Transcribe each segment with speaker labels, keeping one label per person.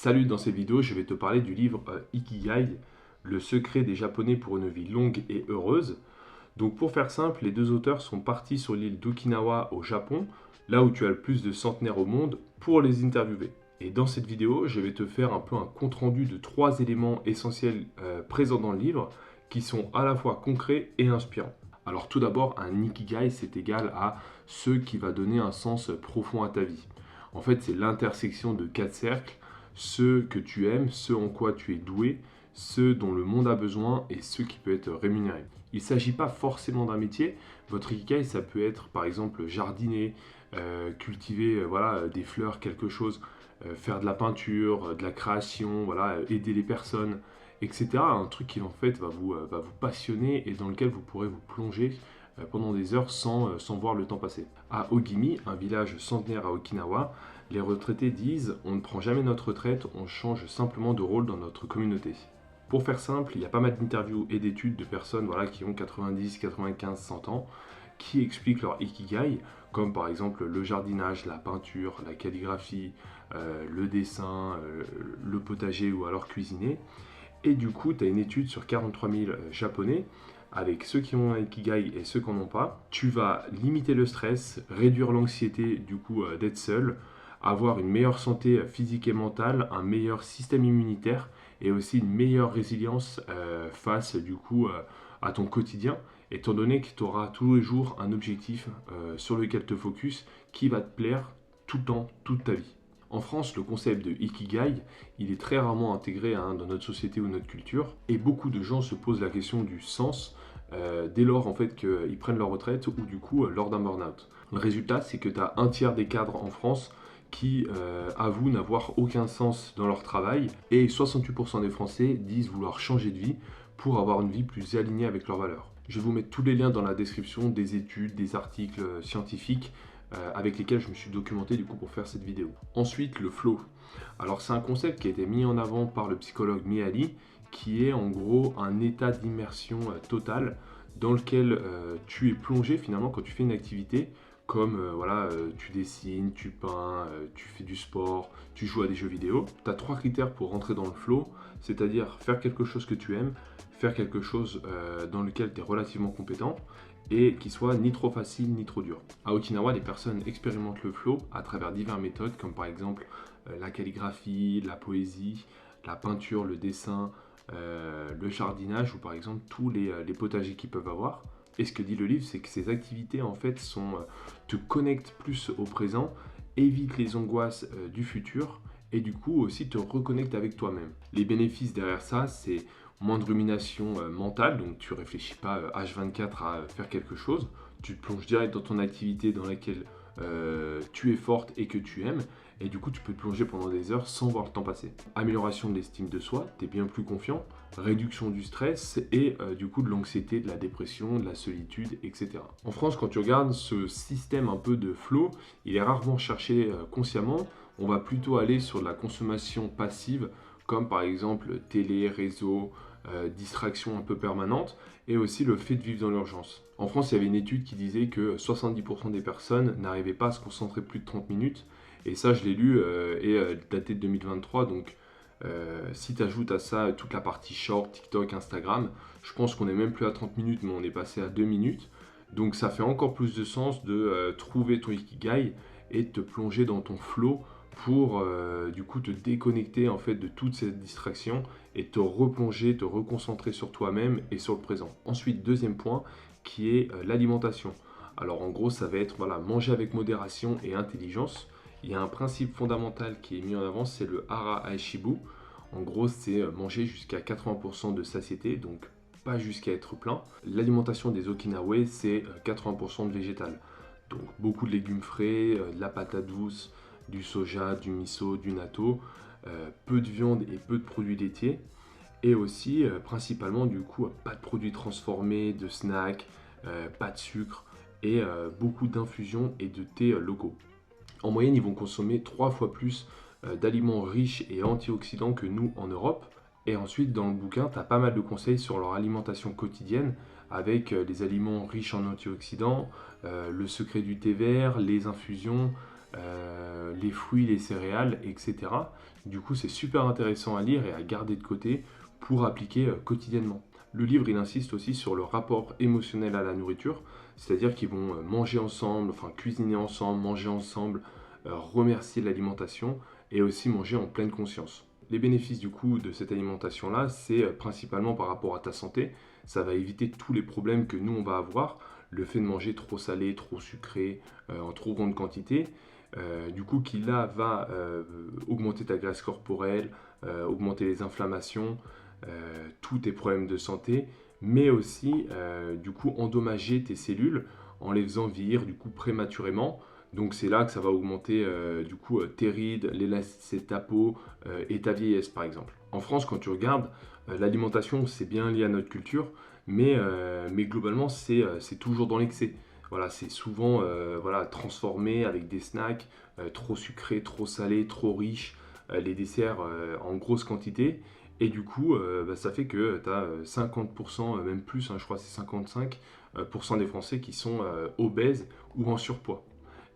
Speaker 1: Salut, dans cette vidéo, je vais te parler du livre Ikigai, le secret des Japonais pour une vie longue et heureuse. Donc pour faire simple, les deux auteurs sont partis sur l'île d'Okinawa au Japon, là où tu as le plus de centenaires au monde, pour les interviewer. Et dans cette vidéo, je vais te faire un peu un compte-rendu de trois éléments essentiels présents dans le livre, qui sont à la fois concrets et inspirants. Alors tout d'abord, un Ikigai, c'est égal à ce qui va donner un sens profond à ta vie. En fait, c'est l'intersection de quatre cercles: ce que tu aimes, ce en quoi tu es doué, ce dont le monde a besoin et ce qui peut être rémunéré. Il ne s'agit pas forcément d'un métier. Votre ikigai, ça peut être par exemple jardiner, cultiver des fleurs, quelque chose, faire de la peinture, de la création, aider les personnes, etc. Un truc qui en fait va vous passionner et dans lequel vous pourrez vous plonger pendant des heures sans voir le temps passer. À Ogimi, un village centenaire à Okinawa, les retraités disent: on ne prend jamais notre retraite, on change simplement de rôle dans notre communauté. Pour faire simple, il y a pas mal d'interviews et d'études de personnes qui ont 90, 95, 100 ans, qui expliquent leur ikigai, comme par exemple le jardinage, la peinture, la calligraphie, le dessin, le potager ou alors cuisiner. Et du coup, tu as une étude sur 43 000 japonais, avec ceux qui ont un ikigai et ceux qui n'en ont pas. Tu vas limiter le stress, réduire l'anxiété d'être seul, avoir une meilleure santé physique et mentale, un meilleur système immunitaire et aussi une meilleure résilience face à ton quotidien, étant donné que tu auras tous les jours un objectif sur lequel te focus qui va te plaire tout le temps, toute ta vie. En France, le concept de Ikigai, il est très rarement intégré dans notre société ou notre culture, et beaucoup de gens se posent la question du sens dès lors en fait qu'ils prennent leur retraite ou lors d'un burn-out. Le résultat, c'est que tu as un tiers des cadres en France qui avouent n'avoir aucun sens dans leur travail, et 68% des Français disent vouloir changer de vie pour avoir une vie plus alignée avec leurs valeurs. Je vais vous mettre tous les liens dans la description des études, des articles scientifiques avec lesquels je me suis documenté pour faire cette vidéo. Ensuite, le flow. Alors c'est un concept qui a été mis en avant par le psychologue Mihaly, qui est en gros un état d'immersion totale dans lequel tu es plongé finalement quand tu fais une activité comme tu dessines, tu peins, tu fais du sport, tu joues à des jeux vidéo. Tu as trois critères pour rentrer dans le flow, c'est-à-dire faire quelque chose que tu aimes, faire quelque chose dans lequel tu es relativement compétent et qui soit ni trop facile ni trop dur. À Okinawa, les personnes expérimentent le flow à travers diverses méthodes comme par exemple la calligraphie, la poésie, la peinture, le dessin, le jardinage ou par exemple tous les potagers qu'ils peuvent avoir. Et ce que dit le livre, c'est que ces activités en fait te connectent plus au présent, évitent les angoisses du futur et du coup aussi te reconnectent avec toi-même. Les bénéfices derrière ça, c'est moins de rumination mentale, donc tu réfléchis pas H24 à faire quelque chose, tu te plonges direct dans ton activité dans laquelle tu es forte et que tu aimes, et du coup tu peux te plonger pendant des heures sans voir le temps passer. Amélioration de l'estime de soi, tu es bien plus confiant, réduction du stress et de l'anxiété, de la dépression, de la solitude, etc. En France, quand tu regardes ce système un peu de flow, il est rarement cherché consciemment, on va plutôt aller sur de la consommation passive, comme par exemple télé, réseau, distraction un peu permanente, et aussi le fait de vivre dans l'urgence. En France, il y avait une étude qui disait que 70% des personnes n'arrivaient pas à se concentrer plus de 30 minutes, et ça je l'ai lu daté de 2023, donc si tu ajoutes à ça toute la partie short, TikTok, Instagram, je pense qu'on n'est même plus à 30 minutes, mais on est passé à 2 minutes, donc ça fait encore plus de sens de trouver ton ikigai et de te plonger dans ton flow pour te déconnecter en fait de toute cette distraction et te replonger, te reconcentrer sur toi-même et sur le présent. Ensuite, deuxième point qui est l'alimentation. Alors en gros, ça va être manger avec modération et intelligence. Il y a un principe fondamental qui est mis en avant, c'est le hara aishibu. En gros, c'est manger jusqu'à 80% de satiété, donc pas jusqu'à être plein. L'alimentation des Okinawais, c'est 80% de végétal. Donc beaucoup de légumes frais, de la patate douce, du soja, du miso, du natto, peu de viande et peu de produits laitiers. Et aussi, principalement, pas de produits transformés, de snacks, pas de sucre et beaucoup d'infusions et de thés locaux. En moyenne, ils vont consommer 3 fois plus d'aliments riches et antioxydants que nous en Europe. Et ensuite, dans le bouquin, tu as pas mal de conseils sur leur alimentation quotidienne avec les aliments riches en antioxydants, le secret du thé vert, les infusions, les fruits, les céréales, etc. Du coup, c'est super intéressant à lire et à garder de côté pour appliquer quotidiennement. Le livre, il insiste aussi sur le rapport émotionnel à la nourriture, c'est-à-dire qu'ils vont manger ensemble, enfin cuisiner ensemble, manger ensemble, remercier l'alimentation et aussi manger en pleine conscience. Les bénéfices du coup de cette alimentation-là, c'est principalement par rapport à ta santé. Ça va éviter tous les problèmes que nous on va avoir, le fait de manger trop salé, trop sucré, en trop grande quantité. Du coup, qui là va augmenter ta graisse corporelle, augmenter les inflammations, tous tes problèmes de santé, mais aussi du coup endommager tes cellules en les faisant vieillir du coup prématurément. Donc c'est là que ça va augmenter du coup tes rides, l'élasticité de ta peau et ta vieillesse par exemple. En France, quand tu regardes, l'alimentation c'est bien lié à notre culture, mais globalement c'est toujours dans l'excès. Voilà, c'est souvent voilà, transformé avec des snacks trop sucrés, trop salés, trop riches, les desserts en grosse quantité. Et du coup, ça fait que tu as 50%, même plus, hein, je crois que c'est 55% des Français qui sont obèses ou en surpoids.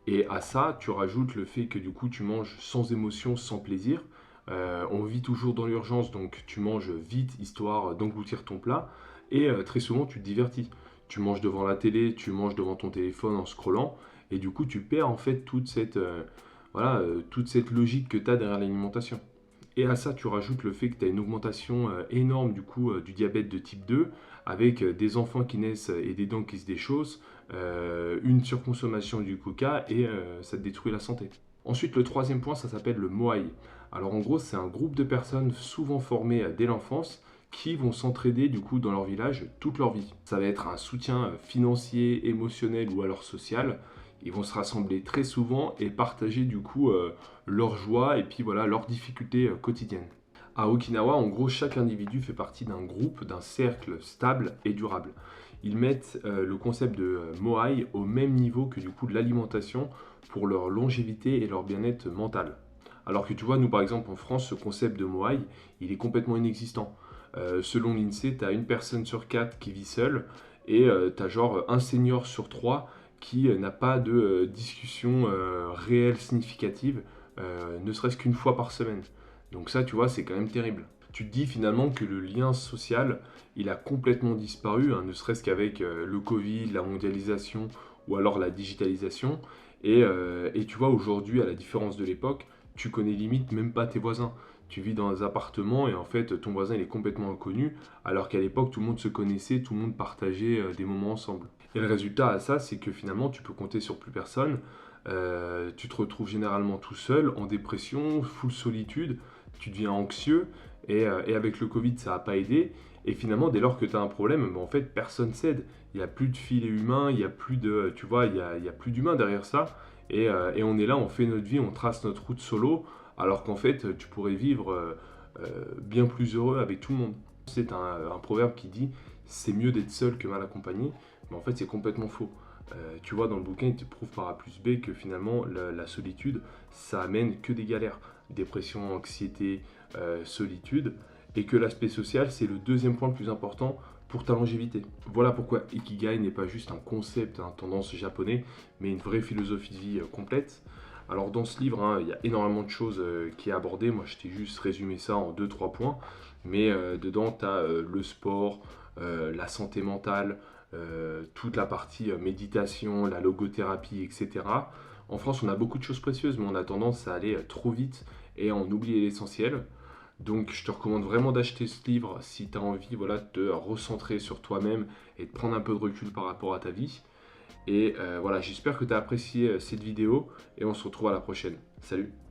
Speaker 1: Et à ça, tu rajoutes le fait que du coup, tu manges sans émotion, sans plaisir. On vit toujours dans l'urgence, donc tu manges vite, histoire d'engloutir ton plat. Et très souvent, tu te divertis. Tu manges devant la télé, tu manges devant ton téléphone en scrollant. Et du coup, tu perds en fait toute cette logique que tu as derrière l'alimentation. Et à ça, tu rajoutes le fait que tu as une augmentation énorme du coup du diabète de type 2, avec des enfants qui naissent et des dents qui se déchaussent, une surconsommation du coca et ça te détruit la santé. Ensuite, le troisième point, ça s'appelle le Moai. Alors en gros, c'est un groupe de personnes souvent formées dès l'enfance qui vont s'entraider du coup dans leur village toute leur vie. Ça va être un soutien financier, émotionnel ou alors social. Ils vont se rassembler très souvent et partager du coup leur joie et puis voilà leurs difficultés quotidiennes. À Okinawa, en gros, chaque individu fait partie d'un groupe, d'un cercle stable et durable. Ils mettent le concept de Moai au même niveau que du coup de l'alimentation pour leur longévité et leur bien-être mental. Alors que tu vois, nous par exemple en France, ce concept de Moai, il est complètement inexistant. Selon l'INSEE, tu as une personne sur quatre qui vit seule et tu as genre un senior sur trois qui n'a pas de discussion réelle, significative, ne serait-ce qu'une fois par semaine. Donc ça, tu vois, c'est quand même terrible. Tu te dis finalement que le lien social, il a complètement disparu, hein, ne serait-ce qu'avec le Covid, la mondialisation ou alors la digitalisation. Et tu vois, aujourd'hui, à la différence de l'époque, tu connais limite même pas tes voisins. Tu vis dans un appartement et en fait, ton voisin, il est complètement inconnu, alors qu'à l'époque, tout le monde se connaissait, tout le monde partageait des moments ensemble. Et le résultat à ça, c'est que finalement, tu peux compter sur plus personne. Tu te retrouves généralement tout seul, en dépression, full solitude, tu deviens anxieux, et avec le Covid, ça n'a pas aidé. Et finalement, dès lors que tu as un problème, en fait, personne s'aide. Il n'y a plus de filet humain, il n'y a plus de, tu vois, il y a plus d'humain derrière ça. Et on est là, on fait notre vie, on trace notre route solo, alors qu'en fait, tu pourrais vivre bien plus heureux avec tout le monde. C'est un proverbe qui dit c'est mieux d'être seul que mal accompagné, mais en fait, c'est complètement faux. Tu vois, dans le bouquin, il te prouve par A plus B que finalement, la solitude, ça amène que des galères. Dépression, anxiété, solitude. Et que l'aspect social, c'est le deuxième point le plus important pour ta longévité. Voilà pourquoi Ikigai n'est pas juste un concept, hein, tendance japonais, mais une vraie philosophie de vie complète. Alors dans ce livre, hein, il y a énormément de choses qui est abordé. Moi, je t'ai juste résumé ça en deux trois points. Mais dedans, tu as le sport, la santé mentale, toute la partie méditation, la logothérapie, etc. En France, on a beaucoup de choses précieuses, mais on a tendance à aller trop vite et à en oublier l'essentiel. Donc, je te recommande vraiment d'acheter ce livre si tu as envie voilà, de te recentrer sur toi-même et de prendre un peu de recul par rapport à ta vie. Et voilà, j'espère que tu as apprécié cette vidéo et on se retrouve à la prochaine. Salut!